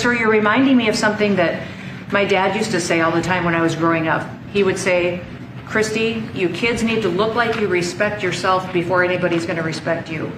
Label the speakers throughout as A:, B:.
A: sir, you're reminding me of something that my dad used to say all the time when I was growing up. He would say, Christy, you kids need to look like you respect yourself before anybody's going to respect you.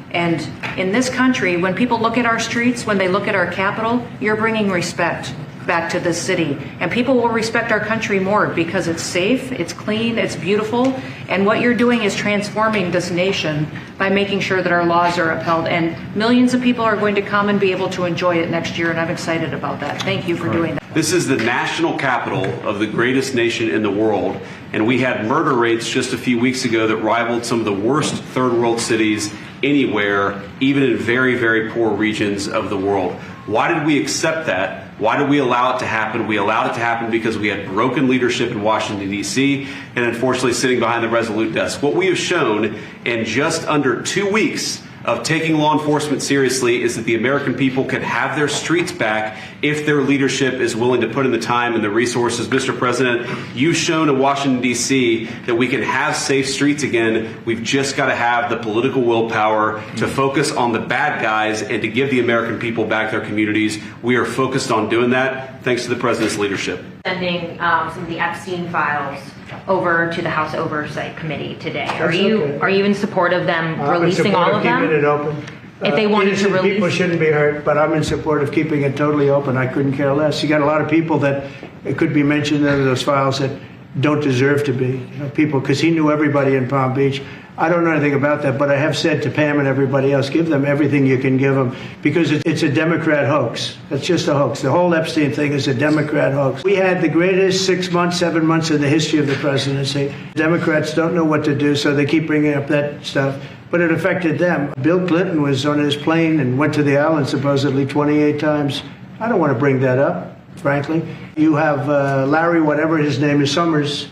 A: And in this country, when people look at our streets, when they look at our Capitol, you're bringing respect back to this city. And people will respect our country more because it's safe, it's clean, it's beautiful. And what you're doing is transforming this nation by making sure that our laws are upheld. And millions of people are going to come and be able to enjoy it next year. And I'm excited about that. Thank you for doing that.
B: This is the national capital of the greatest nation in the world. And we had murder rates just a few weeks ago that rivaled some of the worst third world cities anywhere, even in very, very poor regions of the world. Why did we accept that? Why did we allow it to happen? We allowed it to happen because we had broken leadership in Washington, D.C., and unfortunately sitting behind the Resolute desk. What we have shown in just under 2 weeks of taking law enforcement seriously is that the American people can have their streets back if their leadership is willing to put in the time and the resources. Mr. President, you've shown in Washington, D.C. that we can have safe streets again. We've just got to have the political willpower to focus on the bad guys and to give the American people back their communities. We are focused on doing that thanks to the President's leadership.
C: Sending some of the Epstein Files over to the House Oversight Committee today. Are you in support of them releasing all of them?
D: I'm in support of keeping it open.
C: If they wanted to release,
D: people shouldn't be hurt, but I'm in support of keeping it totally open. I couldn't care less. You got a lot of people that it could be mentioned in those files that don't deserve to be. People, because he knew everybody in Palm Beach. I don't know anything about that, but I have said to Pam and everybody else, give them everything you can give them, because it's a Democrat hoax. It's just a hoax. The whole Epstein thing is a Democrat hoax. We had the greatest 6 months, 7 months in the history of the presidency. Democrats don't know what to do, so they keep bringing up that stuff. But it affected them. Bill Clinton was on his plane and went to the island supposedly 28 times. I don't want to bring that up, frankly. You have Larry, whatever his name is, Summers,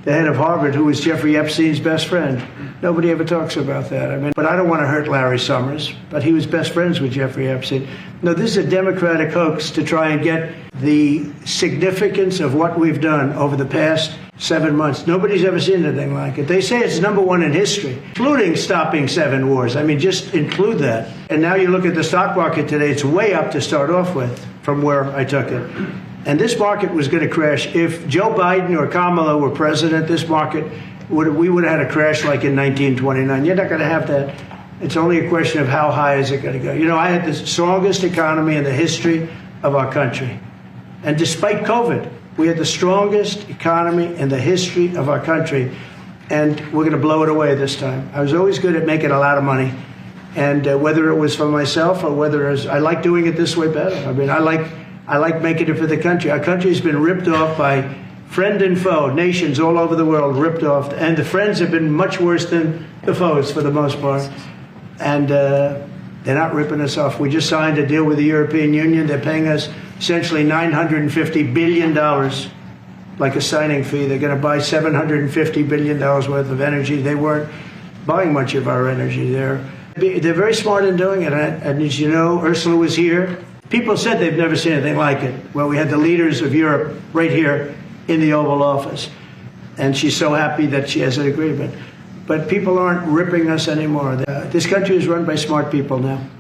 D: the head of Harvard, who was Jeffrey Epstein's best friend. Nobody ever talks about that. But I don't want to hurt Larry Summers, but he was best friends with Jeffrey Epstein. No, this is a Democratic hoax to try and get the significance of what we've done over the past 7 months. Nobody's ever seen anything like it. They say it's #1 in history, including stopping 7 wars. I mean, just include that. And now you look at the stock market today, it's way up to start off with from where I took it. And this market was going to crash. If Joe Biden or Kamala were president, this market, we would have had a crash like in 1929. You're not going to have that. It's only a question of how high is it going to go. You know, I had the strongest economy in the history of our country. And despite COVID, we had the strongest economy in the history of our country. And we're going to blow it away this time. I was always good at making a lot of money. And whether it was for myself or whether it was, I like doing it this way better. I mean, I like making it for the country. Our country has been ripped off by friend and foe, nations all over the world ripped off. And the friends have been much worse than the foes for the most part. And they're not ripping us off. We just signed a deal with the European Union. They're paying us essentially $950 billion, like a signing fee. They're going to buy $750 billion worth of energy. They weren't buying much of our energy there. They're very smart in doing it. And as you know, Ursula was here. People said they've never seen anything like it. Well, we had the leaders of Europe right here in the Oval Office. And she's so happy that she has an agreement. But people aren't ripping us anymore. This country is run by smart people now.